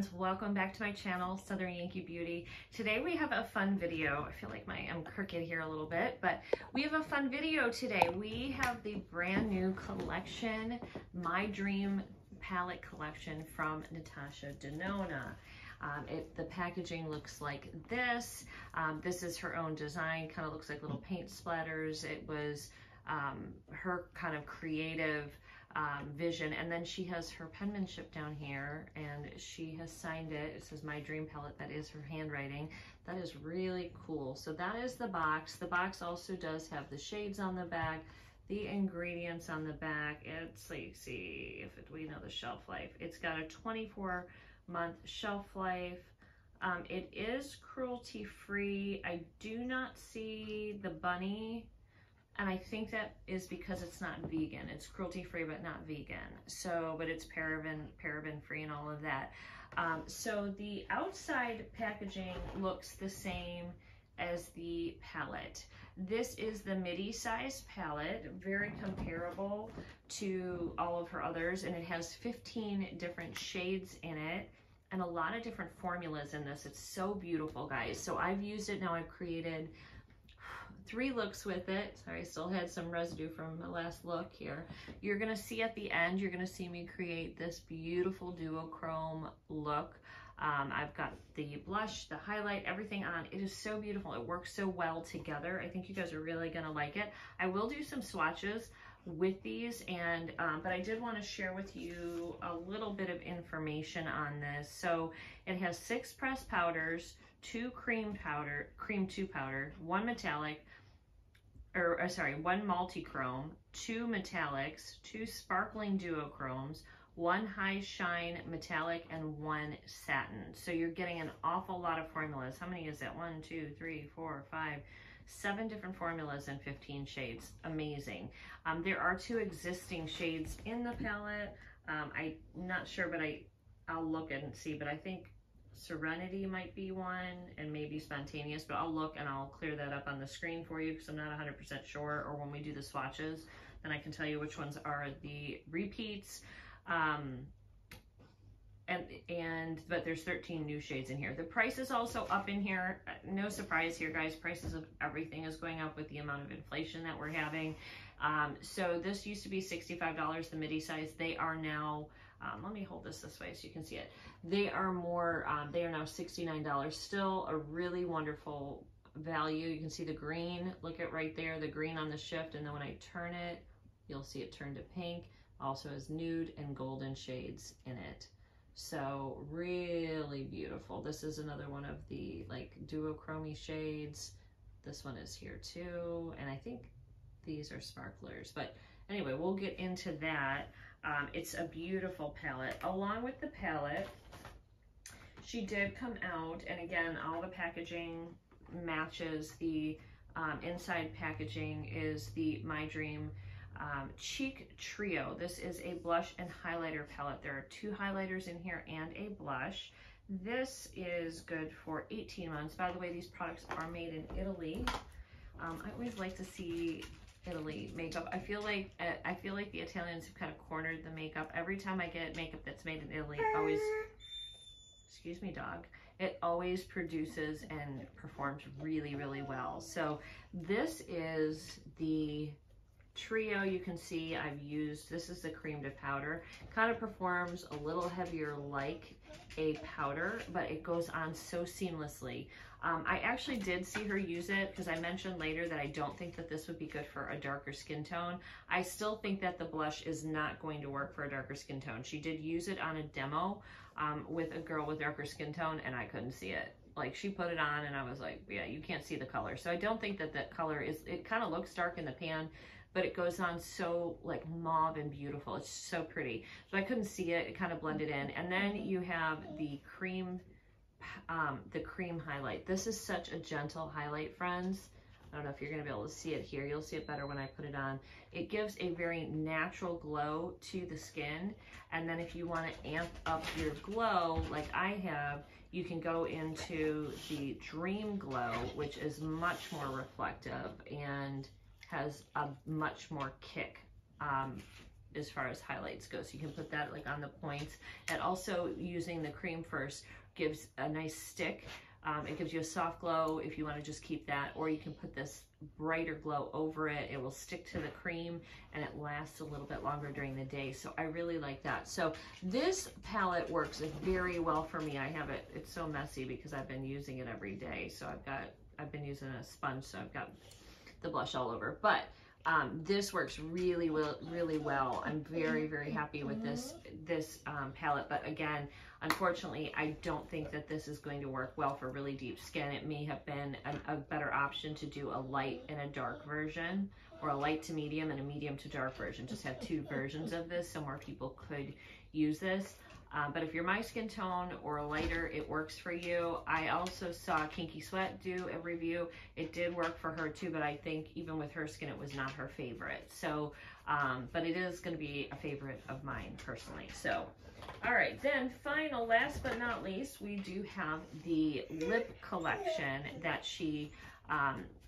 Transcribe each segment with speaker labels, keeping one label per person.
Speaker 1: friends, welcome back to my channel, Southern Yankee Beauty. Today we have a fun video. I feel like I'm crooked here a little bit, but we have a fun video today. We have the brand new collection, My Dream Palette Collection from Natasha Denona. The packaging looks like this. This is her own design, kind of looks like little paint splatters. It was her kind of creative vision, and then she has her penmanship down here and she has signed it. It says My Dream Palette. That is her handwriting. That is really cool. So that is the box. The box also does have the shades on the back, the ingredients on the back. It's like, see if we know the shelf life. It's got a 24-month shelf life. It is cruelty free. I do not see the bunny, and I think that is because it's not vegan. It's cruelty free, but not vegan. So, but it's paraben free and all of that. So the outside packaging looks the same as the palette. This is the midi size palette, very comparable to all of her others, and it has 15 different shades in it and a lot of different formulas in this. It's so beautiful, guys. So I've used it now. I've created 3 looks with it. Sorry, I still had some residue from the last look here. You're gonna see at the end, you're gonna see me create this beautiful duochrome look. I've got the blush, the highlight, everything on. It is so beautiful. It works so well together. I think you guys are really gonna like it. I will do some swatches with these, and but I did want to share with you a little bit of information on this. So it has 6 pressed powders, 2 cream 2 powder, 1 metallic, one multi-chrome, 2 metallics, 2 sparkling duochromes, 1 high shine metallic, and 1 satin. So you're getting an awful lot of formulas. How many is that? 1, 2, 3, 4, 5, 7 different formulas and 15 shades. Amazing. There are 2 existing shades in the palette. I'm not sure, but I'll look and see, but I think Serenity might be one, and maybe Spontaneous, but I'll look and I'll clear that up on the screen for you because I'm not 100% sure, or when we do the swatches, then I can tell you which ones are the repeats. But there's 13 new shades in here. The price is also up in here. No surprise here, guys. Prices of everything is going up with the amount of inflation that we're having. So this used to be $65, the midi size. They are now, let me hold this way so you can see it. They are now $69. Still a really wonderful value. You can see the green, look at right there, the green on the shift, and then when I turn it, you'll see it turn to pink. Also has nude and golden shades in it. So really beautiful. This is another one of the like duochrome shades. This one is here too, and I think these are sparklers, but anyway, we'll get into that. It's a beautiful palette. Along with the palette, she did come out, and again, all the packaging matches. The inside packaging is the My Dream Cheek Trio. This is a blush and highlighter palette. There are 2 highlighters in here and a blush. This is good for 18 months. By the way, these products are made in Italy. I always like to see Italy makeup. I feel like the Italians have kind of cornered the makeup. Every time I get makeup that's made in Italy, it always, excuse me, dog, it always produces and performs really, really well. So this is the trio. You can see I've used, this is the cream to powder. Kind of performs a little heavier like a powder, but it goes on so seamlessly. I actually did see her use it because I mentioned later that I don't think that this would be good for a darker skin tone. I still think that the blush is not going to work for a darker skin tone. She did use it on a demo with a girl with darker skin tone, and I couldn't see it. Like, she put it on and I was like, yeah, you can't see the color. So I don't think that that color is, it kind of looks dark in the pan, but it goes on so like mauve and beautiful. It's so pretty. So I couldn't see it. It kind of blended in. And then you have the cream highlight. This is such a gentle highlight, friends. I don't know if you're gonna be able to see it here. You'll see it better when I put it on. It gives a very natural glow to the skin. And then if you want to amp up your glow, like I have, you can go into the Dream Glow, which is much more reflective and has a much more kick as far as highlights go. So you can put that like on the points. And also using the cream first gives a nice stick. It gives you a soft glow if you want to just keep that, or you can put this brighter glow over it. It will stick to the cream and it lasts a little bit longer during the day. So I really like that. So this palette works very well for me. I have it, it's so messy because I've been using it every day. So I've been using a sponge, so I've got the blush all over. But this works really well. I'm very, very happy with this palette. But again, unfortunately, I don't think that this is going to work well for really deep skin. It may have been a better option to do a light and a dark version, or a light to medium and a medium to dark version. Just have two versions of this so more people could use this. But if you're my skin tone or lighter, it works for you. I also saw Kinky Sweat do a review. It did work for her too, but I think even with her skin, it was not her favorite. So, but it is going to be a favorite of mine personally. So, all right, then final, last but not least, we do have the lip collection that she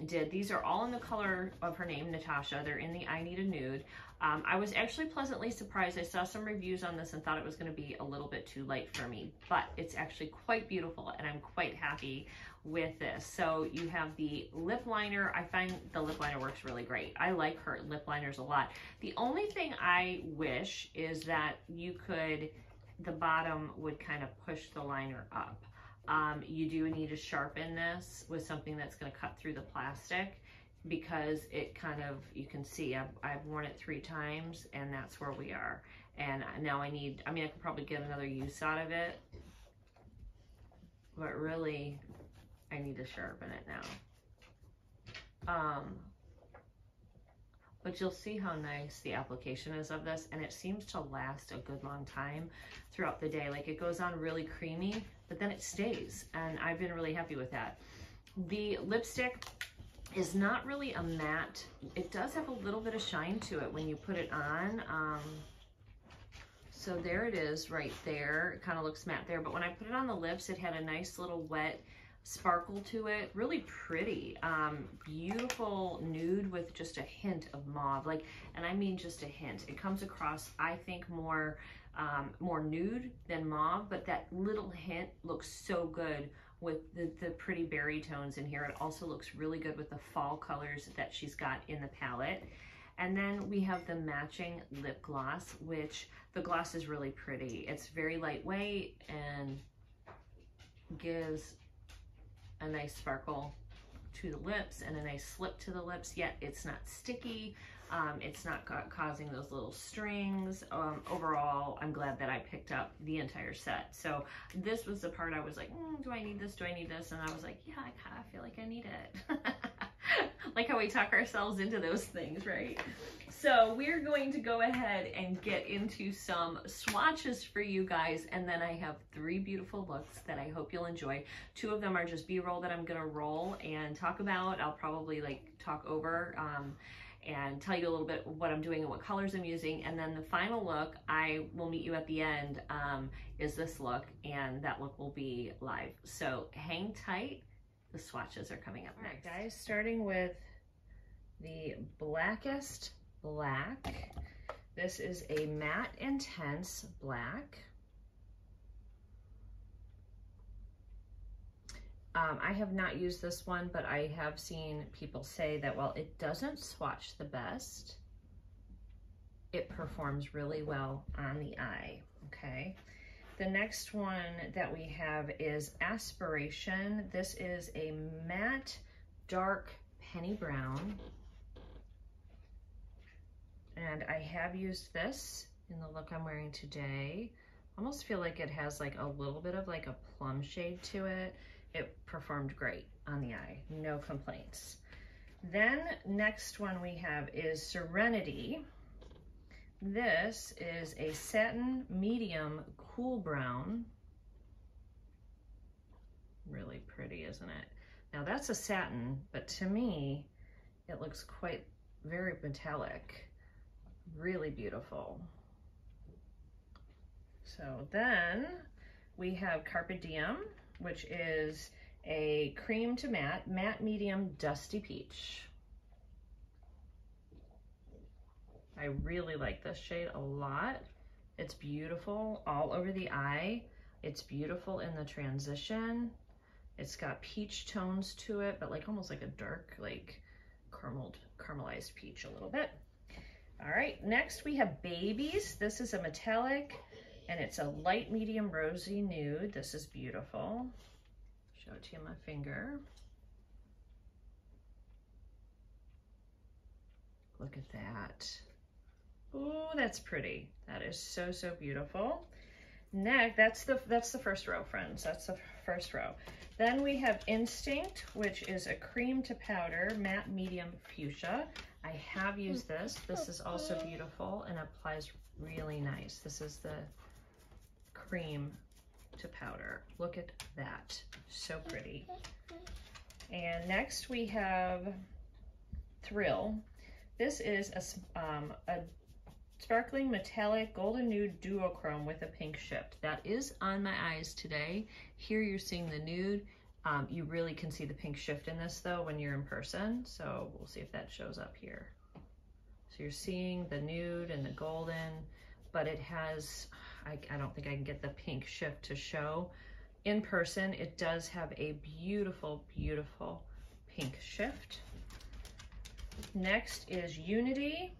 Speaker 1: did. These are all in the color of her name, Natasha. They're in the I Need a Nude. I was actually pleasantly surprised. I saw some reviews on this and thought it was going to be a little bit too light for me, but it's actually quite beautiful and I'm quite happy with this. So you have the lip liner. I find the lip liner works really great. I like her lip liners a lot. The only thing I wish is that you could, the bottom would kind of push the liner up. You do need to sharpen this with something that's going to cut through the plastic, because it kind of, you can see I've worn it 3 times and that's where we are. And now I mean, I could probably get another use out of it, but really I need to sharpen it now. But you'll see how nice the application is of this, and it seems to last a good long time throughout the day. Like, it goes on really creamy, but then it stays, and I've been really happy with that. The lipstick is not really a matte. It does have a little bit of shine to it when you put it on. So there it is right there. It kind of looks matte there, but when I put it on the lips, it had a nice little wet sparkle to it. Really pretty. Beautiful nude with just a hint of mauve. Like, and I mean just a hint. It comes across, I think, more nude than mauve, but that little hint looks so good with the pretty berry tones in here. It also looks really good with the fall colors that she's got in the palette. And then we have the matching lip gloss, which the gloss is really pretty. It's very lightweight and gives a nice sparkle to the lips and a nice slip to the lips, yet it's not sticky. It's not causing those little strings. Overall, I'm glad that I picked up the entire set. So this was the part I was like, do I need this? Do I need this? And I was like, yeah, I kind of feel like I need it. Like how we talk ourselves into those things, right? So we're going to go ahead and get into some swatches for you guys. And then I have 3 beautiful looks that I hope you'll enjoy. 2 of them are just B-roll that I'm going to roll and talk about. I'll probably like talk over, and tell you a little bit what I'm doing and what colors I'm using. And then the final look, I will meet you at the end, is this look, and that look will be live. So hang tight, the swatches are coming up next. All right, guys, starting with the Blackest Black. This is a matte intense black. I have not used this one, but I have seen people say that while it doesn't swatch the best, it performs really well on the eye, okay? The next one that we have is Aspiration. This is a matte, dark penny brown. And I have used this in the look I'm wearing today. Almost feel like it has like a little bit of like a plum shade to it. It performed great on the eye, no complaints. Then next one we have is Serenity. This is a satin medium cool brown. Really pretty, isn't it? Now that's a satin, but to me, it looks quite very metallic. Really beautiful. So then we have Carpe Diem, which is a cream to matte, matte medium dusty peach. I really like this shade a lot. It's beautiful all over the eye. It's beautiful in the transition. It's got peach tones to it, but like almost like a dark, like caramelized peach a little bit. All right, next we have Babies. This is a metallic and it's a light medium rosy nude. This is beautiful. Show it to you on my finger. Look at that. Oh, that's pretty. That is so, so beautiful. Next, that's the first row, friends. That's the first row. Then we have Instinct, which is a cream to powder matte medium fuchsia. I have used this. This is also beautiful and applies really nice. This is the cream to powder. Look at that. So pretty. And next we have Thrill. This is a sparkling metallic golden nude duochrome with a pink shift. That is on my eyes today. Here you're seeing the nude. You really can see the pink shift in this though when you're in person. So we'll see if that shows up here. So you're seeing the nude and the golden, but it has, I don't think I can get the pink shift to show. In person, it does have a beautiful, beautiful pink shift. Next is Unity.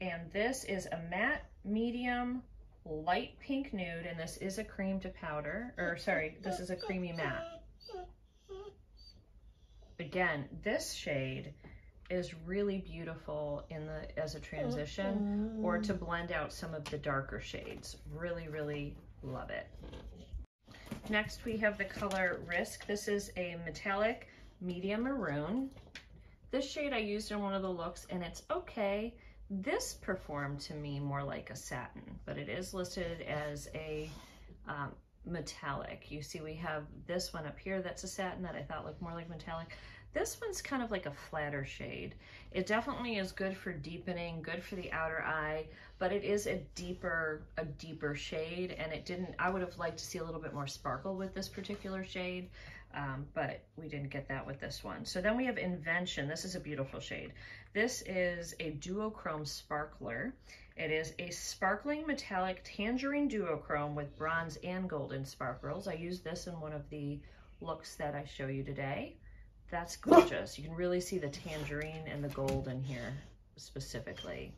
Speaker 1: And this is a matte medium light pink nude, and this is a cream to powder, or sorry, this is a creamy matte. Again, this shade is really beautiful in the as a transition or to blend out some of the darker shades. Really, really love it. Next we have the color Risk. This is a metallic medium maroon. This shade I used in one of the looks and it's okay. This performed to me more like a satin, but it is listed as a metallic. You see we have this one up here that's a satin that I thought looked more like metallic. This one's kind of like a flatter shade. It definitely is good for deepening, good for the outer eye, but it is a deeper shade, and it didn't, I would have liked to see a little bit more sparkle with this particular shade, but we didn't get that with this one. So then we have Invention. This is a beautiful shade. This is a duochrome sparkler. It is a sparkling metallic tangerine duochrome with bronze and golden sparkles. I used this in one of the looks that I show you today. That's gorgeous. You can really see the tangerine and the gold in here specifically.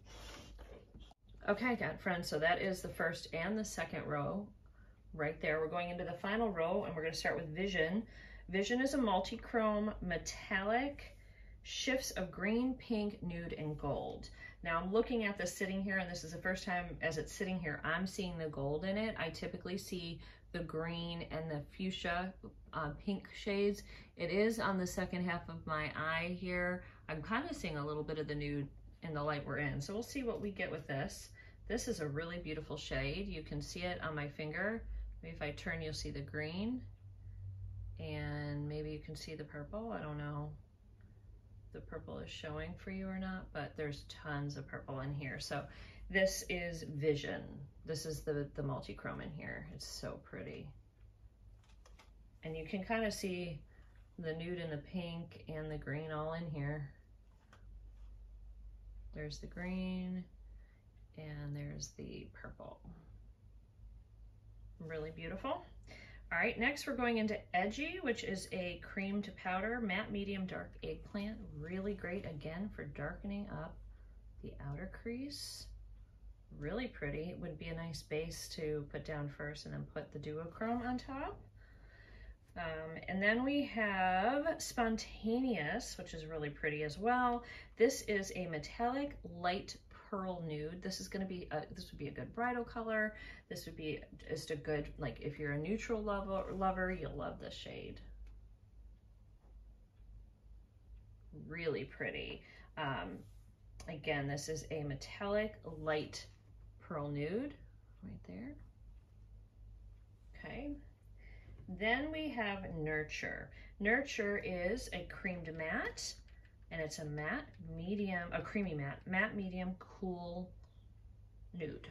Speaker 1: Okay, friends, so that is the first and the second row right there. We're going into the final row and we're going to start with Vision. Vision is a multi-chrome metallic shifts of green, pink, nude, and gold. Now I'm looking at this sitting here, and this is the first time as it's sitting here, I'm seeing the gold in it. I typically see the green and the fuchsia pink shades. It is on the second half of my eye here. I'm kind of seeing a little bit of the nude in the light we're in. So we'll see what we get with this. This is a really beautiful shade. You can see it on my finger. Maybe if I turn, you'll see the green. And maybe you can see the purple. I don't know if the purple is showing for you or not, but there's tons of purple in here. So this is Vision. This is the multi-chrome in here. It's so pretty. And you can kind of see the nude and the pink and the green all in here. There's the green and there's the purple. Really beautiful. All right, next we're going into Edgy, which is a cream to powder, matte medium dark eggplant. Really great, again, for darkening up the outer crease. Really pretty. It would be a nice base to put down first and then put the duochrome on top. And then we have Spontaneous, which is really pretty as well. This is a metallic light pearl nude. This is going to be this would be a good bridal color. This would be just a good, like, if you're a neutral lover, you'll love this shade. Really pretty. Again, this is a metallic light pearl nude right there. Okay. Then we have Nurture. Nurture is a creamed matte, and it's a matte medium, a creamy matte medium cool nude.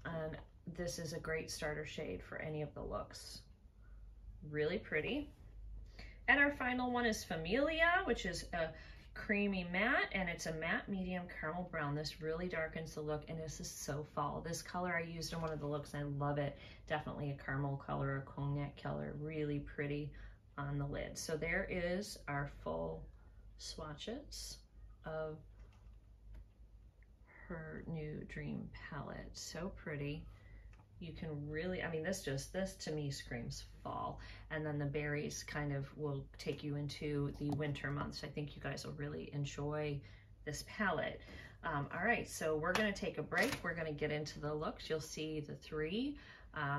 Speaker 1: And this is a great starter shade for any of the looks. Really pretty. And our final one is Familia, which is a creamy matte, and it's a matte medium caramel brown. This really darkens the look, and this is so fall. This color I used in one of the looks, and I love it. Definitely a caramel color, a cognac color, really pretty on the lid. So there is our full swatches of her new Dream palette. So pretty. You can really, I mean, this to me screams fall. And then the berries kind of will take you into the winter months. I think you guys will really enjoy this palette. All right, so we're gonna take a break. We're gonna get into the looks. You'll see the three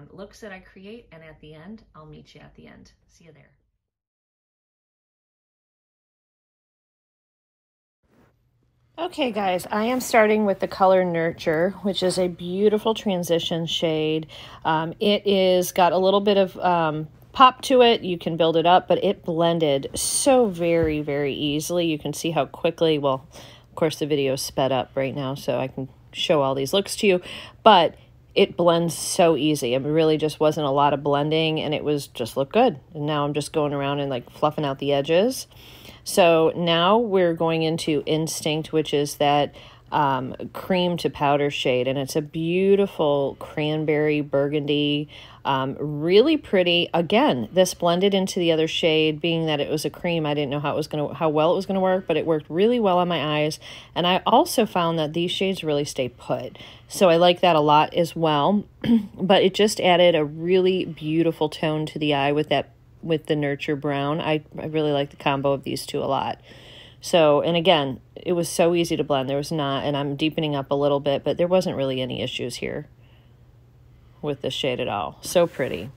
Speaker 1: looks that I create, and at the end, I'll meet you at the end. See you there. Okay guys, I am starting with the color Nurture, which is a beautiful transition shade. It is got a little bit of pop to it. You can build it up, but it blended so very, very easily. You can see how quickly, well, of course the video is sped up right now, so I can show all these looks to you, but it blends so easy. It really just wasn't a lot of blending, and it was just looked good. And now I'm just going around and like fluffing out the edges. So now we're going into Instinct, which is that cream to powder shade, and it's a beautiful cranberry burgundy, really pretty. Again, this blended into the other shade, being that it was a cream. I didn't know how well it was gonna work, but it worked really well on my eyes. And I also found that these shades really stay put, so I like that a lot as well. But it just added a really beautiful tone to the eye with the Nurture Brown. I really like the combo of these two a lot. So, and again, it was so easy to blend. There was not, and I'm deepening up a little bit, but there wasn't really any issues here with this shade at all. So pretty.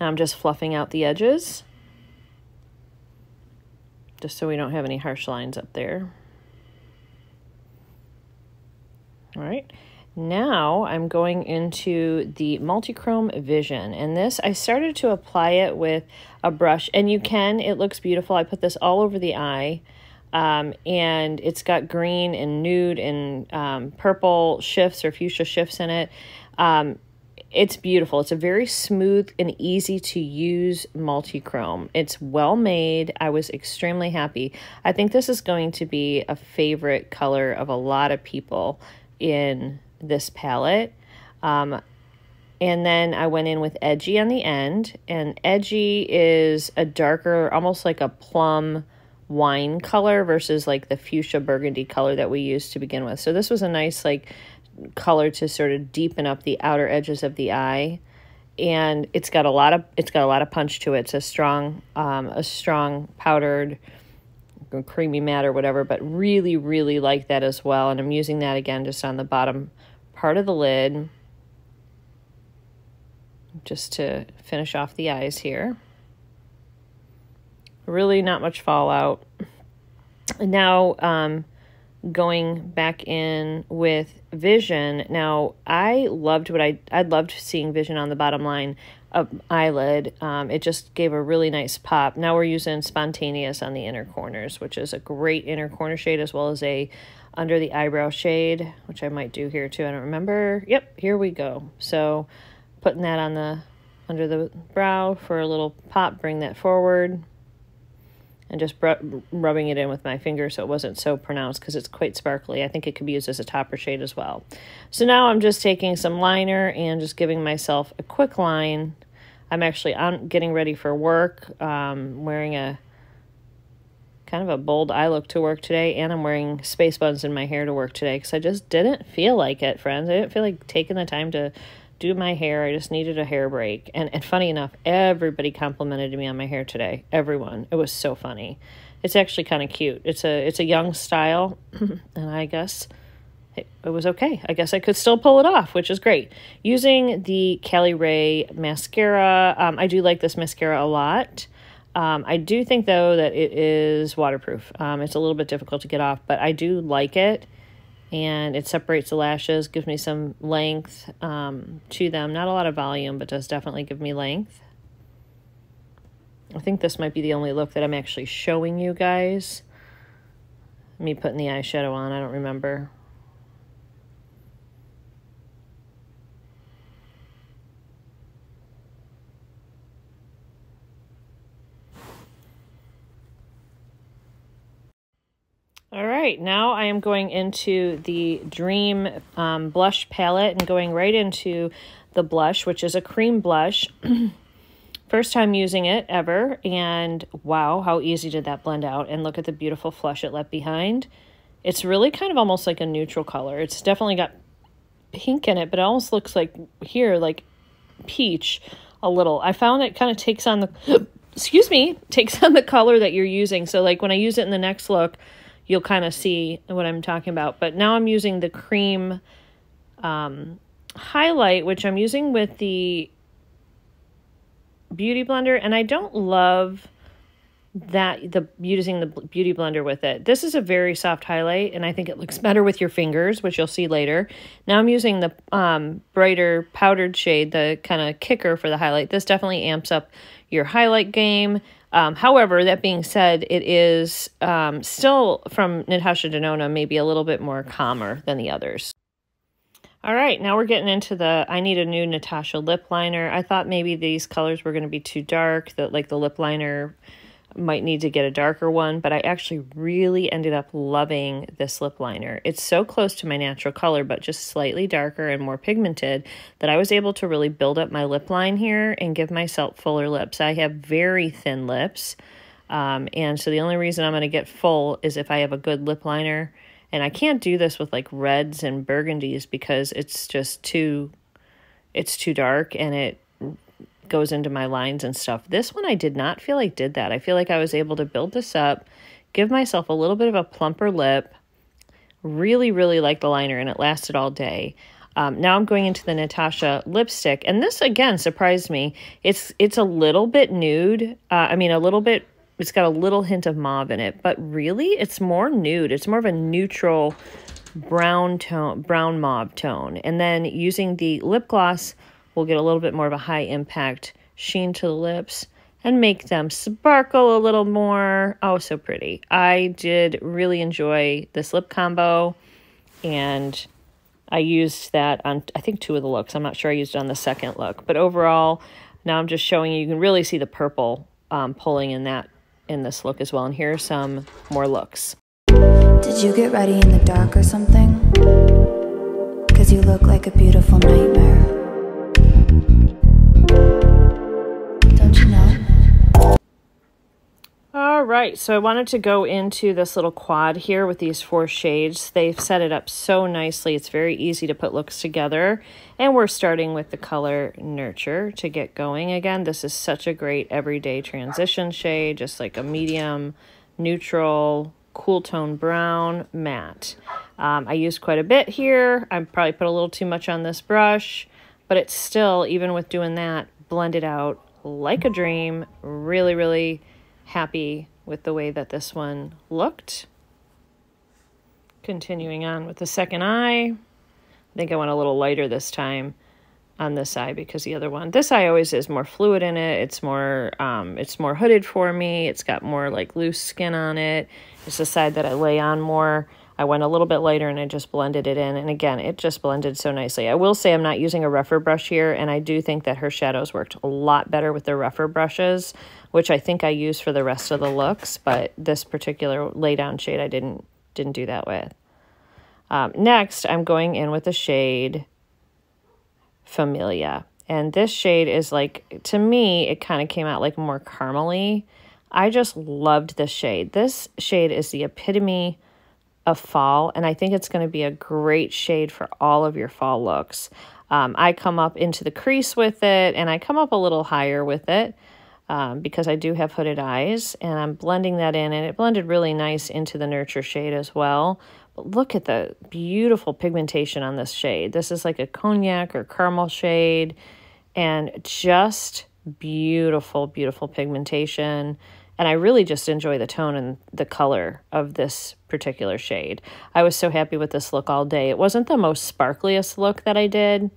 Speaker 1: Now I'm just fluffing out the edges, just so we don't have any harsh lines up there. All right. Now I'm going into the Multichrome Vision, and this, I started to apply it with a brush, and you can, it looks beautiful. I put this all over the eye, and it's got green and nude and purple shifts or fuchsia shifts in it. It's beautiful. It's a very smooth and easy to use multichrome. It's well made. I was extremely happy. I think this is going to be a favorite color of a lot of people in this palette. And then I went in with Edgy on the end, and Edgy is a darker, almost like a plum wine color versus like the fuchsia burgundy color that we used to begin with. So this was a nice like color to sort of deepen up the outer edges of the eye, and it's got a lot of punch to it. It's a strong powdered creamy matte or whatever, but really, really like that as well. And I'm using that again just on the bottom part of the lid, just to finish off the eyes here. Really not much fallout. Now going back in with Vision. Now I loved I loved seeing Vision on the bottom line of eyelid. It just gave a really nice pop. Now we're using Spontaneous on the inner corners, which is a great inner corner shade, as well as a under the eyebrow shade, which I might do here too. I don't remember. Yep, here we go. So putting that on the under the brow for a little pop, bring that forward, and just rubbing it in with my finger so it wasn't so pronounced, because it's quite sparkly. I think it could be used as a topper shade as well. So now I'm just taking some liner and just giving myself a quick line. I'm getting ready for work, wearing a kind of a bold eye look to work today, and I'm wearing space buns in my hair to work today because I just didn't feel like it, friends. I didn't feel like taking the time to do my hair. I just needed a hair break. And funny enough, everybody complimented me on my hair today. Everyone. It was so funny. It's actually kind of cute. It's a young style, and I guess it was okay. I guess I could still pull it off, which is great. Using the Cali Ray mascara, I do like this mascara a lot. I do think, though, that it is waterproof. It's a little bit difficult to get off, but I do like it. And it separates the lashes, gives me some length to them. Not a lot of volume, but does definitely give me length. I think this might be the only look that I'm actually showing you guys. Me putting the eyeshadow on, I don't remember.
Speaker 2: right, now I am going into the Dream blush palette and going right into the blush, which is a cream blush. First time using it ever, and wow, how easy did that blend out. And look at the beautiful flush it left behind. It's really kind of almost like a neutral color. It's definitely got pink in it, but it almost looks like here, like peach a little. I found it kind of takes on the, excuse me, takes on the color that you're using. So like when I use it in the next look, you'll kind of see what I'm talking about. But now I'm using the cream highlight, which I'm using with the Beauty Blender, and I don't love that using the Beauty Blender with it. This is a very soft highlight, and I think it looks better with your fingers, which you'll see later. Now I'm using the brighter powdered shade, the kind of kicker for the highlight. This definitely amps up your highlight game. However, that being said, it is still from Natasha Denona, maybe a little bit more calmer than the others. All right, now we're getting into the, I need a new Natasha lip liner. I thought maybe these colors were going to be too dark, that like the lip liner might need to get a darker one, but I actually really ended up loving this lip liner. It's so close to my natural color, but just slightly darker and more pigmented, that I was able to really build up my lip line here and give myself fuller lips. I have very thin lips, and so the only reason I'm going to get full is if I have a good lip liner. And I can't do this with like reds and burgundies because it's just too dark and it goes into my lines and stuff. This one I did not feel like did that. I feel like I was able to build this up, give myself a little bit of a plumper lip, really, really like the liner, and it lasted all day. Now I'm going into the Natasha lipstick, and this again surprised me. It's a little bit nude. It's got a little hint of mauve in it, but really it's more nude. It's more of a neutral brown tone, brown mauve tone. And then using the lip gloss, we'll get a little bit more of a high impact sheen to the lips and make them sparkle a little more. Oh, so pretty. I did really enjoy this lip combo, and I used that on, I think, 2 of the looks. I'm not sure I used it on the second look, but overall, now I'm just showing you can really see the purple pulling in this look as well. And here are some more looks.
Speaker 3: Did you get ready in the dark or something? 'Cause you look like a beautiful nightmare. Don't you know?
Speaker 2: All right, so I wanted to go into this little quad here with these 4 shades. They've set it up so nicely. It's very easy to put looks together. And we're starting with the color Nurture to get going. Again, this is such a great everyday transition shade, just like a medium, neutral, cool tone brown, matte. I used quite a bit here. I probably put a little too much on this brush, but it's still, even with doing that, blended out like a dream. Really, really happy with the way that this one looked. Continuing on with the second eye. I think I went a little lighter this time on this eye because the other one, this eye always is more fluid in it. It's more hooded for me. It's got more like loose skin on it. It's the side that I lay on more. I went a little bit lighter and I just blended it in. And again, it just blended so nicely. I will say I'm not using a rougher brush here, and I do think that her shadows worked a lot better with the rougher brushes, which I think I used for the rest of the looks, but this particular lay down shade I didn't do that with. Next, I'm going in with the shade Familia. And this shade is like, to me, it kind of came out like more caramely. I just loved this shade. This shade is the epitome of fall, and I think it's going to be a great shade for all of your fall looks. I come up into the crease with it, and I come up a little higher with it because I do have hooded eyes, and I'm blending that in, and it blended really nice into the Nurture shade as well. But look at the beautiful pigmentation on this shade. This is like a cognac or caramel shade, and just beautiful, beautiful pigmentation. And I really just enjoy the tone and the color of this particular shade. I was so happy with this look all day. It wasn't the most sparkliest look that I did,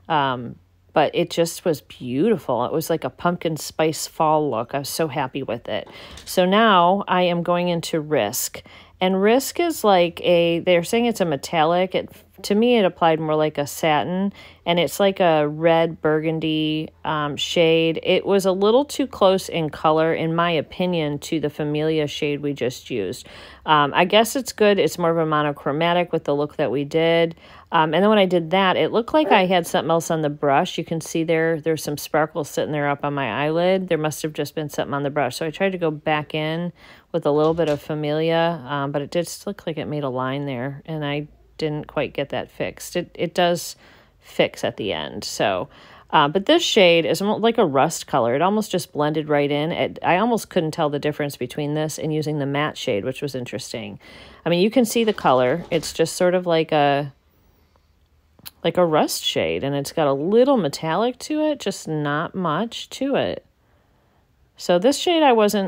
Speaker 2: but it just was beautiful. It was like a pumpkin spice fall look. I was so happy with it. So now I am going into Risk. And Risk is like they're saying it's a metallic. To me, it applied more like a satin, and it's like a red burgundy shade. It was a little too close in color, in my opinion, to the Familia shade we just used. I guess it's good. It's more of a monochromatic with the look that we did. And then when I did that, it looked like I had something else on the brush. You can see there's some sparkles sitting there up on my eyelid. There must have just been something on the brush. So I tried to go back in with a little bit of Familia, but it did look like it made a line there, and I didn't quite get that fixed. It does fix at the end. So, but this shade is like a rust color. It almost just blended right in. I almost couldn't tell the difference between this and using the matte shade, which was interesting. I mean, you can see the color. It's just sort of like a rust shade, and it's got a little metallic to it, just not much to it. So this shade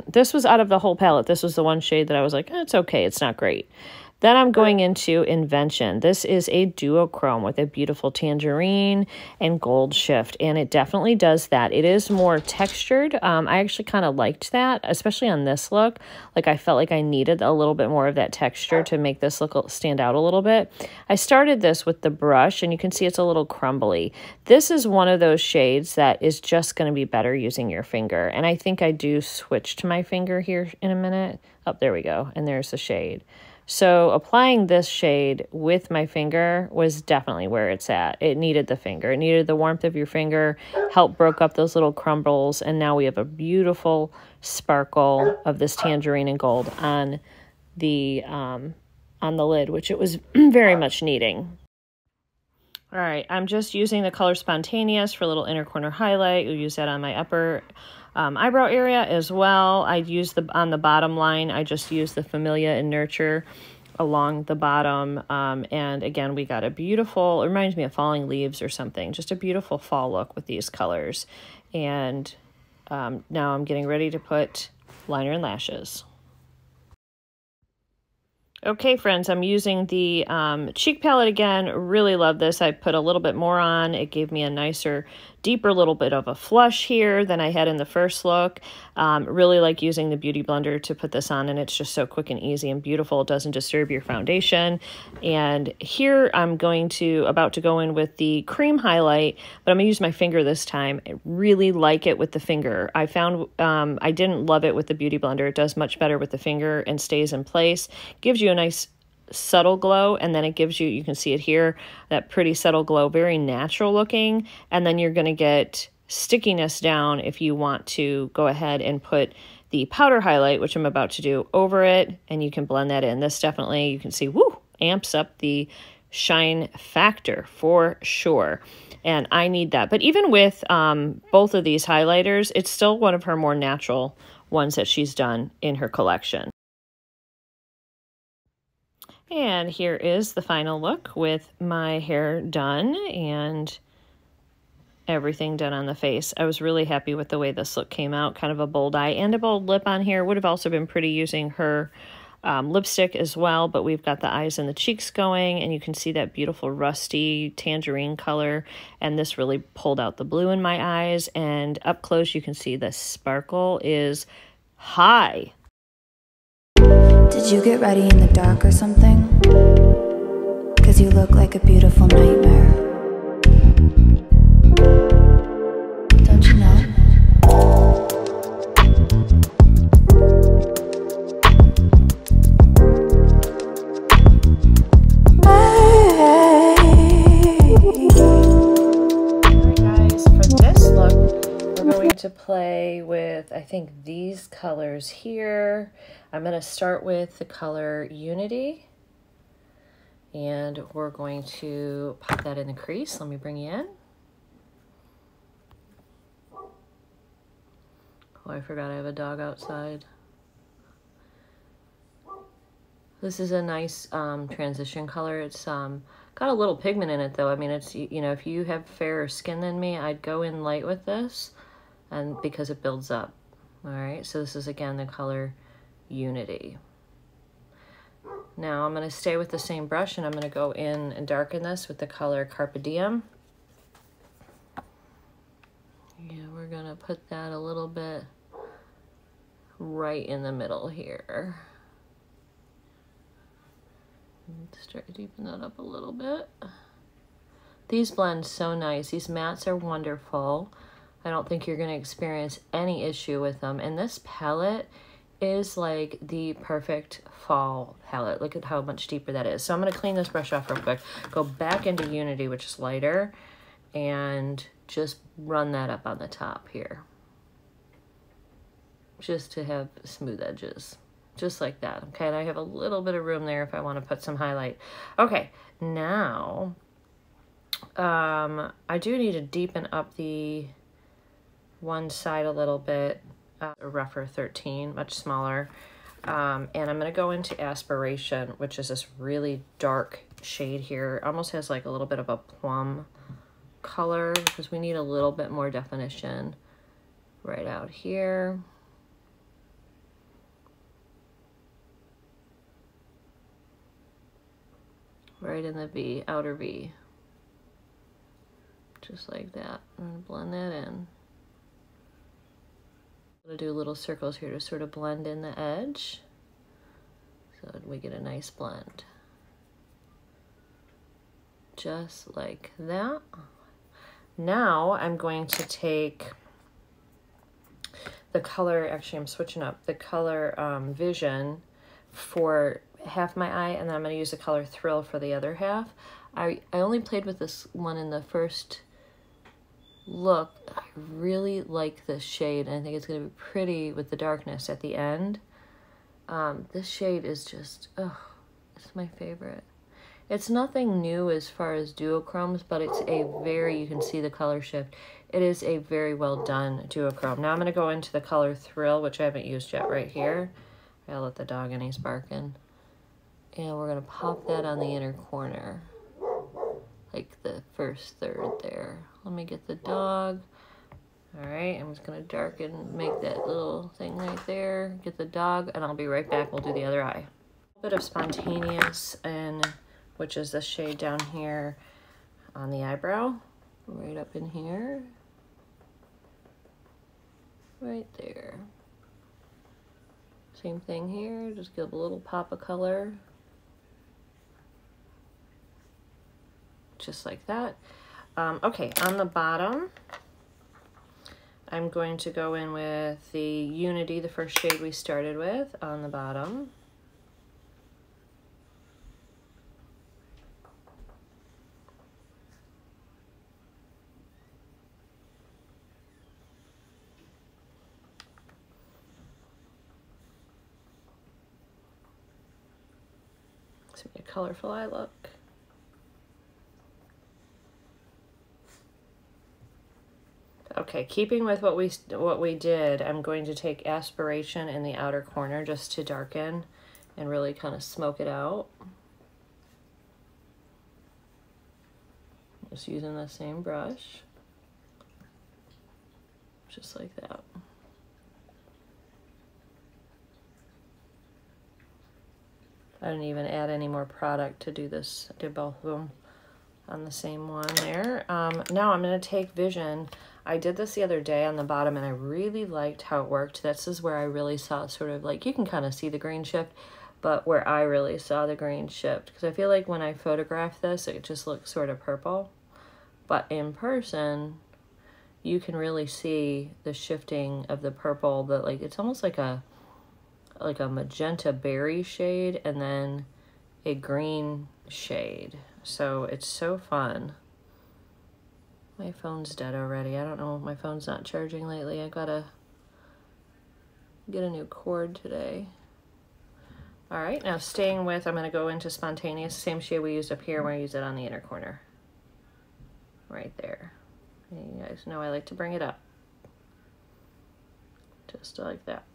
Speaker 2: this was out of the whole palette. This was the one shade that I was like, it's okay. It's not great. Then I'm going into Invention. This is a duochrome with a beautiful tangerine and gold shift, and it definitely does that. It is more textured. I actually kind of liked that, especially on this look. Like, I felt like I needed a little bit more of that texture to make this look stand out a little bit. I started this with the brush, and you can see it's a little crumbly. This is one of those shades that is just going to be better using your finger, and I think I do switch to my finger here in a minute. Oh, there we go, and there's the shade. So applying this shade with my finger was definitely where it's at. It needed the finger. It needed the warmth of your finger, help broke up those little crumbles, and now we have a beautiful sparkle of this tangerine and gold on the lid, which it was very much needing. All right, I'm just using the color Spontaneous for a little inner corner highlight. You'll use that on my upper eyebrow area as well. I use on the bottom line, I just use the Familia and Nurture along the bottom. And again, we got a beautiful, it reminds me of falling leaves or something, just a beautiful fall look with these colors. And now I'm getting ready to put liner and lashes. Okay, friends, I'm using the cheek palette again. Really love this. I put a little bit more on. It gave me a nicer, deeper little bit of a flush here than I had in the first look. Really like using the Beauty Blender to put this on, and it's just so quick and easy and beautiful. It doesn't disturb your foundation. And here I'm about to go in with the cream highlight, but I'm going to use my finger this time. I really like it with the finger. I found I didn't love it with the Beauty Blender. It does much better with the finger and stays in place. Gives you a nice subtle glow, and then it gives you, you can see it here, that pretty subtle glow, very natural looking. And then you're going to get stickiness down if you want to go ahead and put the powder highlight, which I'm about to do, over it, and you can blend that in. This definitely, you can see, woo, amps up the shine factor for sure. And I need that. But even with both of these highlighters, it's still one of her more natural ones that she's done in her collection. And here is the final look with my hair done and everything done on the face. I was really happy with the way this look came out. Kind of a bold eye and a bold lip on here. Would have also been pretty using her lipstick as well, but we've got the eyes and the cheeks going, and you can see that beautiful rusty tangerine color, and this really pulled out the blue in my eyes. And up close you can see the sparkle is high.
Speaker 3: Did you get ready in the dark or something? 'Cause you look like a beautiful nightmare. Don't you know?
Speaker 2: Alright guys, for this look, we're going to play with, I think, these colors here. I'm going to start with the color Unity, and we're going to pop that in the crease. Let me bring you in. Oh, I forgot I have a dog outside. This is a nice transition color. It's got a little pigment in it though. I mean, it's, you know, if you have fairer skin than me, I'd go in light with this, and because it builds up. All right, so this is again the color Unity. Now I'm going to stay with the same brush, and I'm going to go in and darken this with the color Carpe Diem. Yeah, we're going to put that a little bit right in the middle here. Start to deepen that up a little bit. These blend so nice. These mattes are wonderful. I don't think you're going to experience any issue with them. And this palette is like the perfect fall palette. Look at how much deeper that is. So I'm going to clean this brush off real quick. Go back into Unity, which is lighter, and just run that up on the top here. Just to have smooth edges. Just like that. Okay, and I have a little bit of room there if I want to put some highlight. Okay, now I do need to deepen up the one side a little bit. A rougher 13, much smaller. And I'm going to go into Aspiration, which is this really dark shade here. It almost has like a little bit of a plum color because we need a little bit more definition right out here. Right in the V, outer V. Just like that. I'm going to blend that in. I'm going to do little circles here to sort of blend in the edge so that we get a nice blend. Just like that. Now I'm going to take the color, actually I'm switching up, the color Vision for half my eye, and then I'm going to use the color Thrill for the other half. I only played with this one in the first look. I really like this shade, and I think it's going to be pretty with the darkness at the end. This shade is just, oh, it's my favorite. It's nothing new as far as duochromes, but it's a very, you can see the color shift. It is a very well done duochrome. Now I'm going to go into the color Thrill, which I haven't used yet, right here. I'll let the dog in, he's barking. And we're going to pop that on the inner corner, like the first third there. Let me get the dog. All right, I'm just going to darken, make that little thing right there, get the dog, and I'll be right back. We'll do the other eye. A bit of Spontaneous, and which is the shade down here on the eyebrow, right up in here, right there. Same thing here, just give a little pop of color. Just like that. Okay, on the bottom, I'm going to go in with the Unity, the first shade we started with, on the bottom. It's a colorful eye look. Okay, keeping with what we did, I'm going to take Aspiration in the outer corner just to darken and really kind of smoke it out. Just using the same brush, just like that. I didn't even add any more product to do this. I did both of them on the same one there. Now I'm going to take Vision. I did this the other day on the bottom, and I really liked how it worked. This is where I really saw sort of like, you can kind of see the green shift, but where I really saw the green shift, because I feel like when I photograph this, it just looks sort of purple. But in person, you can really see the shifting of the purple, that like, it's almost like a magenta berry shade and then a green shade. So it's so fun. My phone's dead already. I don't know, my phone's not charging lately. I gotta get a new cord today. All right, now staying with, I'm gonna go into Spontaneous, same shade we used up here. I'm gonna use it on the inner corner. Right there. And you guys know I like to bring it up. Just like that.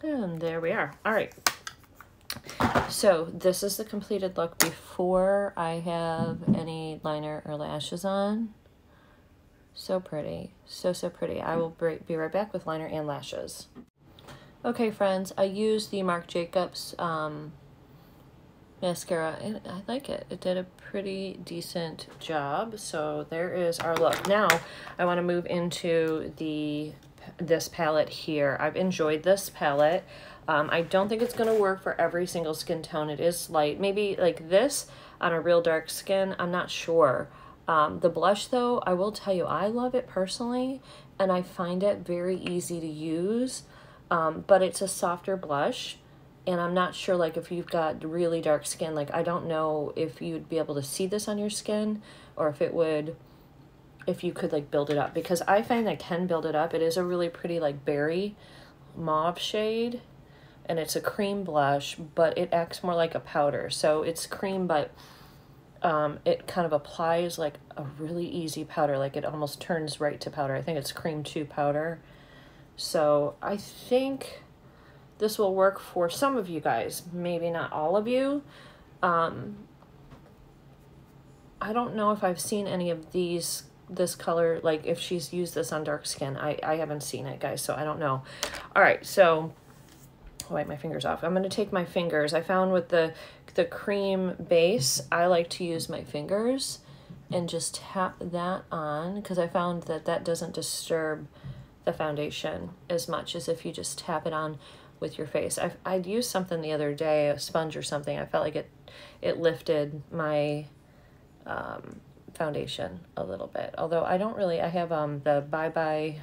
Speaker 2: And there we are. All right. So this is the completed look before I have any liner or lashes on. So pretty. So, so pretty. I will be right back with liner and lashes. Okay, friends, I used the Marc Jacobs mascara, and I like it. It did a pretty decent job. So there is our look. Now I want to move into this palette here. I've enjoyed this palette. I don't think it's going to work for every single skin tone. It is light. Maybe like this on a real dark skin. I'm not sure. The blush, though, I will tell you, I love it personally, and I find it very easy to use, but it's a softer blush, and I'm not sure, like, if you've got really dark skin, like, I don't know if you'd be able to see this on your skin, or if you could, like, build it up, because I find I can build it up. It is a really pretty, like, berry mauve shade, and it's a cream blush, but it acts more like a powder, so it's cream, but it kind of applies like a really easy powder, like it almost turns right to powder. I think it's cream to powder. So I think this will work for some of you guys, maybe not all of you. I don't know if I've seen any of this color, like if she's used this on dark skin. I haven't seen it, guys, so I don't know. All right, so I'll wipe my fingers off. I'm going to take my fingers. I found with the cream base, I like to use my fingers and just tap that on, because I found that doesn't disturb the foundation as much as if you just tap it on with your face. I'd used something the other day, a sponge or something. I felt like it lifted my foundation a little bit. Although I don't really, I have the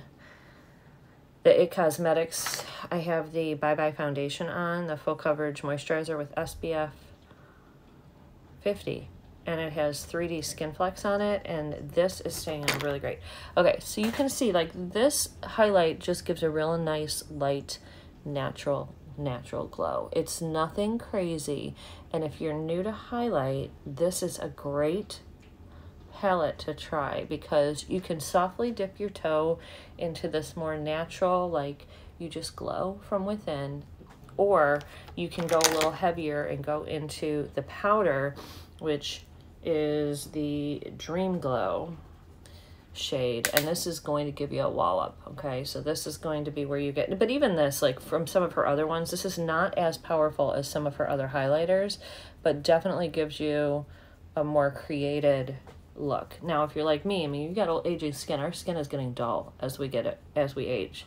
Speaker 2: It Cosmetics, I have the Bye Bye foundation on, the full coverage moisturizer with SPF 50, and it has 3D Skin Flex on it, and this is staying on really great. Okay, so you can see, like, this highlight just gives a real nice, light, natural glow. It's nothing crazy, and if you're new to highlight, this is a great palette to try, because you can softly dip your toe into this more natural, like you just glow from within, or you can go a little heavier and go into the powder, which is the Dream Glow shade, and this is going to give you a wallop. Okay, so this is going to be where you get, but even this, like from some of her other ones, this is not as powerful as some of her other highlighters, but definitely gives you a more created look. Now, if you're like me, I mean, you got old aging skin. Our skin is getting dull as we age.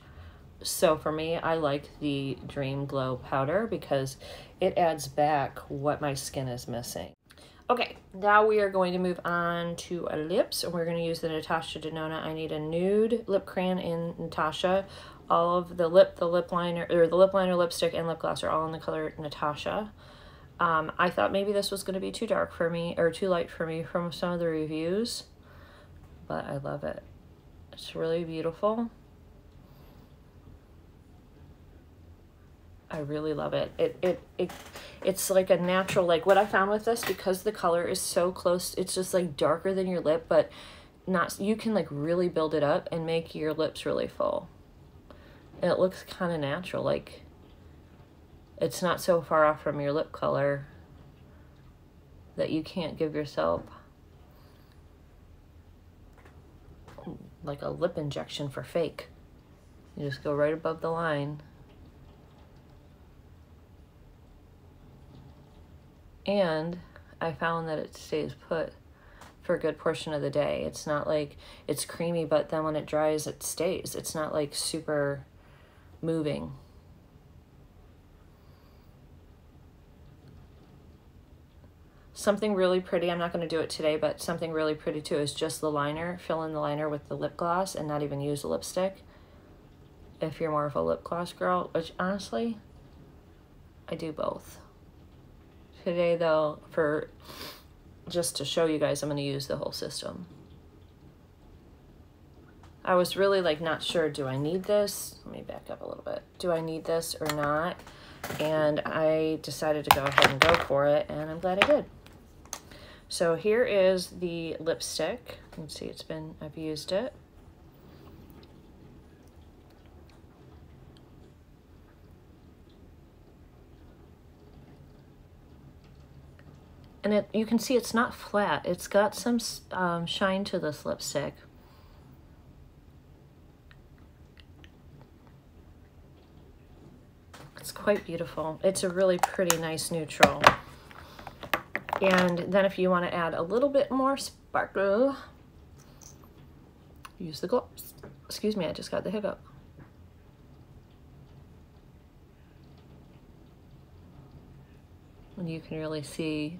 Speaker 2: So for me, I like the Dream Glow powder because it adds back what my skin is missing. Okay, now we are going to move on to lips, and we're going to use the Natasha Denona. I need a nude lip crayon in Natasha. All of the lip liner, lipstick, and lip gloss are all in the color Natasha. I thought maybe this was going to be too dark for me, or too light for me from some of the reviews, but I love it. It's really beautiful. I really love it. It's like a natural, like what I found with this, because the color is so close, it's just like darker than your lip, but not, you can like really build it up and make your lips really full. And it looks kind of natural, like it's not so far off from your lip color that you can't give yourself like a lip injection for fake. You just go right above the line. And I found that it stays put for a good portion of the day. It's not like it's creamy, but then when it dries, it stays. It's not like super moving. Something really pretty, I'm not going to do it today, but something really pretty too is just the liner. Fill in the liner with the lip gloss and not even use a lipstick. If you're more of a lip gloss girl, which honestly, I do both. Today though, for just to show you guys, I'm going to use the whole system. I was really like not sure, do I need this? Let me back up a little bit. Do I need this or not? And I decided to go ahead and go for it, and I'm glad I did. So here is the lipstick. You can see I've used it. And you can see it's not flat. It's got some shine to this lipstick. It's quite beautiful. It's a really pretty, nice neutral. And then if you want to add a little bit more sparkle, use the gloss. Excuse me, I just got the hiccup. And you can really see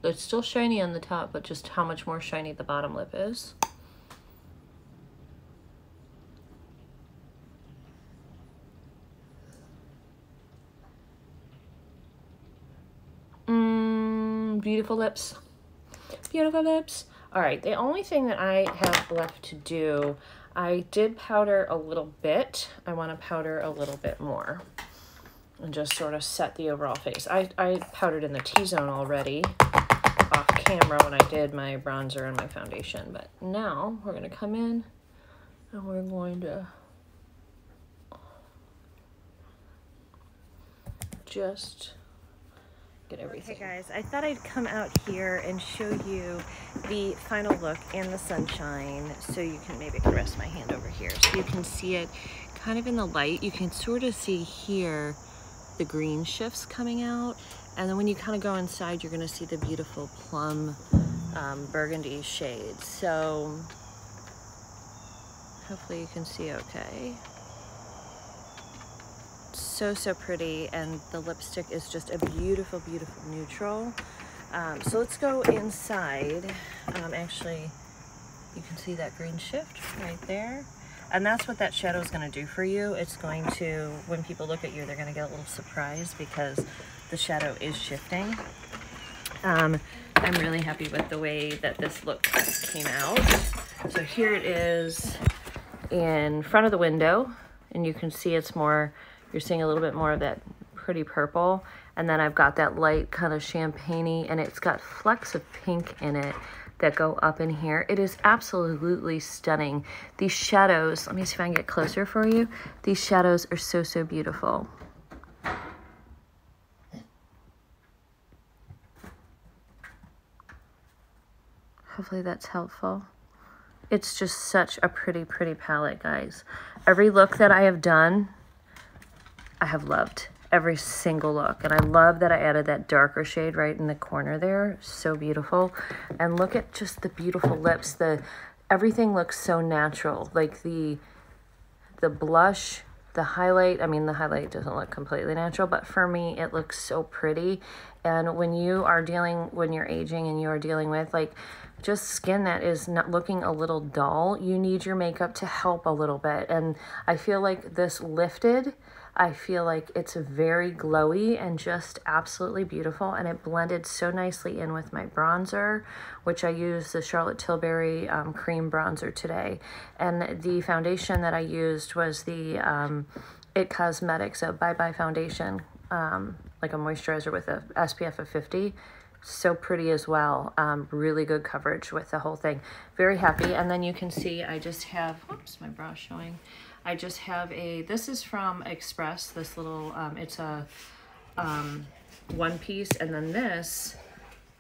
Speaker 2: it's still shiny on the top, but just how much more shiny the bottom lip is. Beautiful lips. Beautiful lips. All right, the only thing that I have left to do, I did powder a little bit. I want to powder a little bit more and just sort of set the overall face. I powdered in the T-zone already off camera when I did my bronzer and my foundation, but now we're going to come in and we're going to just get everything. Okay guys, I thought I'd come out here and show you the final look in the sunshine, so you can, maybe I can rest my hand over here so you can see it kind of in the light. You can sort of see here the green shifts coming out, and then when you kind of go inside, you're going to see the beautiful plum burgundy shade. So hopefully you can see okay. So pretty, and the lipstick is just a beautiful, beautiful neutral. So let's go inside. Actually, you can see that green shift right there. And that's what that shadow is going to do for you. It's going to, when people look at you, they're going to get a little surprised because the shadow is shifting. I'm really happy with the way that this look came out. So here it is in front of the window, and you can see it's more, you're seeing a little bit more of that pretty purple. And then I've got that light kind of champagne-y, and it's got flecks of pink in it that go up in here. It is absolutely stunning. These shadows, let me see if I can get closer for you. These shadows are so, so beautiful. Hopefully that's helpful. It's just such a pretty, pretty palette, guys. Every look that I have done, I have loved. Every single look, and I love that I added that darker shade right in the corner there. So beautiful. And look at just the beautiful lips. Everything looks so natural. Like the blush, the highlight, I mean the highlight doesn't look completely natural, but for me it looks so pretty. And when you are dealing, when you're aging and you are dealing with like just skin that is not looking a little dull, you need your makeup to help a little bit. And I feel like this lifted. I feel like it's very glowy and just absolutely beautiful, and it blended so nicely in with my bronzer, which I used the Charlotte Tilbury cream bronzer today. And the foundation that I used was the It Cosmetics Bye Bye foundation, like a moisturizer with a SPF of 50. So pretty as well. Really good coverage with the whole thing. Very happy. And then you can see I just have, oops, my brow showing. I just have this is from Express, this little, it's a one piece, and then this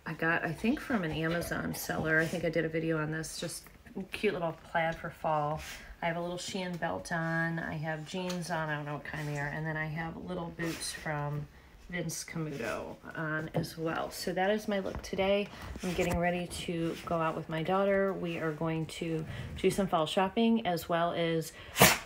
Speaker 2: I got, I think, from an Amazon seller. I think I did a video on this, just cute little plaid for fall. I have a little Shein belt on, I have jeans on, I don't know what kind they are, and then I have little boots from Vince Camuto on as well. So that is my look today. I'm getting ready to go out with my daughter. We are going to do some fall shopping as well as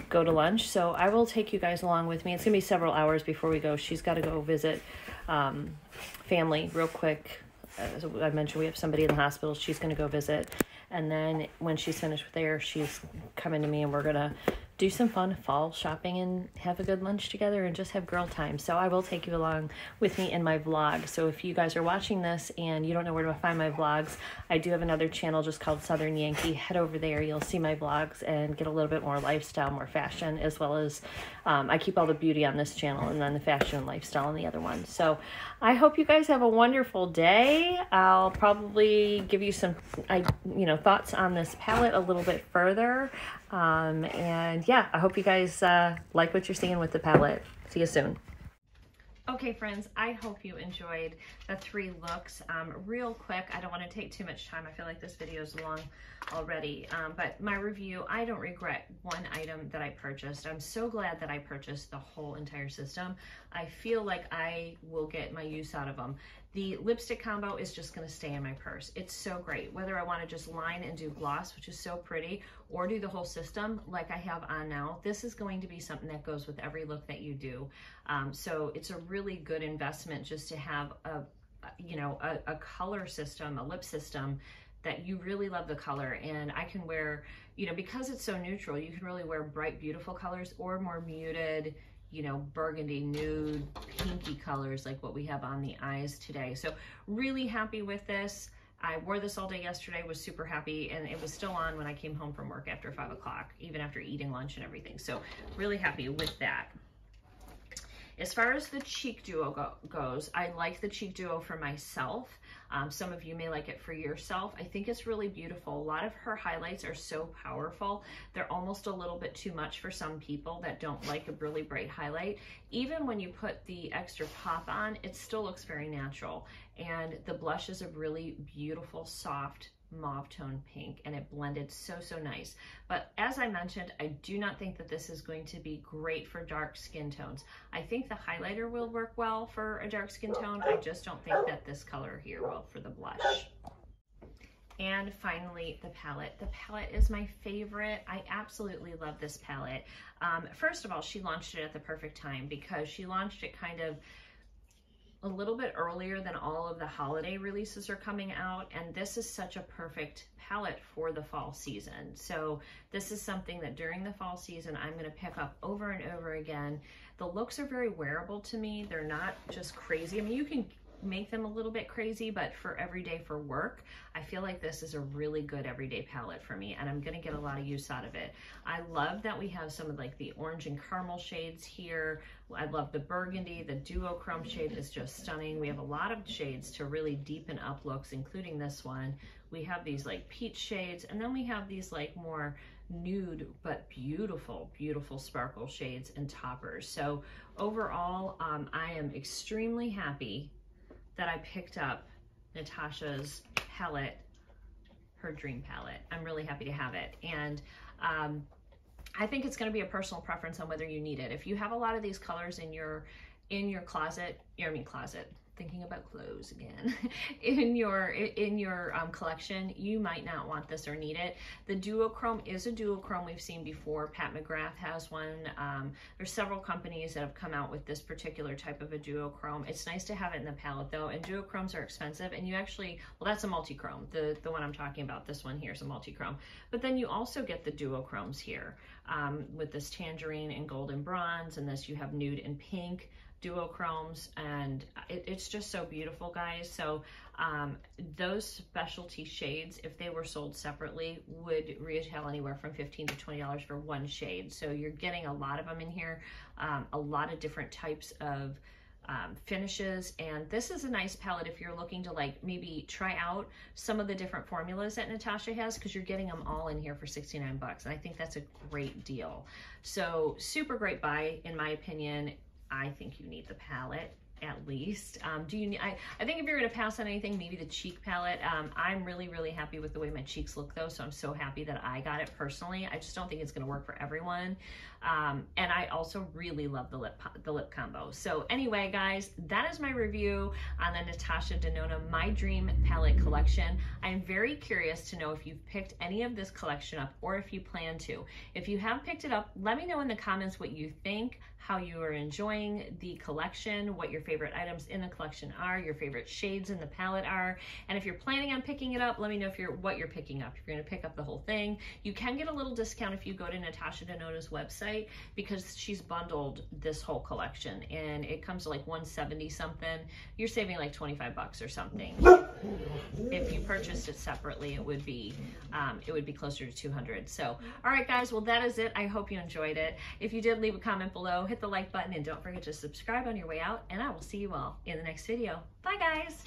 Speaker 2: go to lunch. So I will take you guys along with me. It's gonna be several hours before we go. She's got to go visit family real quick. As I mentioned, we have somebody in the hospital she's gonna go visit. And then when she's finished there, she's coming to me and we're gonna do some fun fall shopping and have a good lunch together and just have girl time. So I will take you along with me in my vlog. So if you guys are watching this and you don't know where to find my vlogs, I do have another channel just called Southern Yankee. Head over there, you'll see my vlogs and get a little bit more lifestyle, more fashion, as well as I keep all the beauty on this channel and then the fashion and lifestyle on the other one. So I hope you guys have a wonderful day. I'll probably give you some thoughts on this palette a little bit further. And yeah, I hope you guys like what you're seeing with the palette. See you soon.
Speaker 1: Okay friends, I hope you enjoyed the 3 looks. Real quick, I don't want to take too much time. I feel like this video is long already, but my review, I don't regret one item that I purchased. I'm so glad that I purchased the whole entire system. I feel like I will get my use out of them. The lipstick combo is just gonna stay in my purse. It's so great, whether I wanna just line and do gloss, which is so pretty, or do the whole system like I have on now. This is going to be something that goes with every look that you do. So it's a really good investment just to have a color system, a lip system that you really love the color. And I can wear, because it's so neutral, you can really wear bright, beautiful colors or more muted, burgundy, nude, pinky colors like what we have on the eyes today. So really happy with this. I wore this all day yesterday, was super happy, and it was still on when I came home from work after 5 o'clock, even after eating lunch and everything. So really happy with that. As far as the cheek duo goes, I like the cheek duo for myself. Some of you may like it for yourself. I think it's really beautiful. A lot of her highlights are so powerful. They're almost a little bit too much for some people that don't like a really bright highlight. Even when you put the extra pop on, it still looks very natural. And the blush is a really beautiful, soft mauve tone pink, and it blended so nice. But as I mentioned, I do not think that this is going to be great for dark skin tones. I think the highlighter will work well for a dark skin tone. I just don't think that this color here will for the blush. And finally, the palette. The palette is my favorite. I absolutely love this palette. First of all, she launched it at the perfect time because she launched it kind of a little bit earlier than all of the holiday releases are coming out, and this is such a perfect palette for the fall season. So this is something that during the fall season I'm going to pick up over and over again. The looks are very wearable to me. They're not just crazy. I mean, you can make them a little bit crazy, but for everyday for work, I feel like this is a really good everyday palette for me, and I'm gonna get a lot of use out of it. I love that we have some of like the orange and caramel shades here. I love the burgundy. The duochrome shade is just stunning. We have a lot of shades to really deepen up looks, including this one. We have these like peach shades, and then we have these like more nude but beautiful sparkle shades and toppers. So overall, I am extremely happy that I picked up Natasha's palette, her dream palette. I'm really happy to have it. And I think it's gonna be a personal preference on whether you need it. If you have a lot of these colors in your closet, thinking about clothes again, in your collection, you might not want this or need it. The duochrome is a duochrome we've seen before. Pat McGrath has one. There's several companies that have come out with this particular type of a duochrome. It's nice to have it in the palette though, and duochromes are expensive, and you actually, well, that's a multi-chrome. The one I'm talking about, this one here is a multi-chrome. But then you also get the duochromes here with this tangerine and golden bronze, and this you have nude and pink duochromes, and it's just so beautiful, guys. So those specialty shades, if they were sold separately, would retail anywhere from $15 to $20 for one shade. So you're getting a lot of them in here, a lot of different types of finishes, and this is a nice palette if you're looking to like maybe try out some of the different formulas that Natasha has, because you're getting them all in here for 69 bucks, and I think that's a great deal. So super great buy in my opinion. I think you need the palette at least. Do you need, I think if you're gonna pass on anything, maybe the cheek palette. I'm really happy with the way my cheeks look though, so I'm so happy that I got it personally. I just don't think it's gonna work for everyone. And I also really love the lip combo. So anyway, guys, that is my review on the Natasha Denona My Dream Palette Collection. I'm very curious to know if you've picked any of this collection up or if you plan to. If you have picked it up, let me know in the comments what you think, how you are enjoying the collection, what your favorite items in the collection are, your favorite shades in the palette are, and if you're planning on picking it up, let me know what you're picking up. If you're gonna pick up the whole thing, you can get a little discount if you go to Natasha Denona's website, because she's bundled this whole collection, and it comes to like 170 something. You're saving like 25 bucks or something. If you purchased it separately, it would be closer to 200. So, all right, guys, well, that is it. I hope you enjoyed it. If you did, leave a comment below, hit the like button, and don't forget to subscribe on your way out, and I will see you all in the next video. Bye, guys.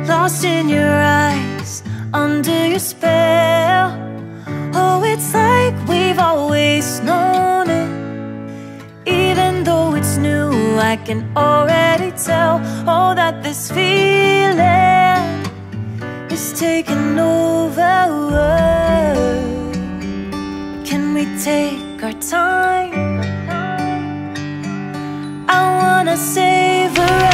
Speaker 3: Lost in your eyes, under your spell. Oh, it's like we've always known it. Even though it's new, I I can already tell, oh, that this feeling is taking over. Can we take our time? I wanna savor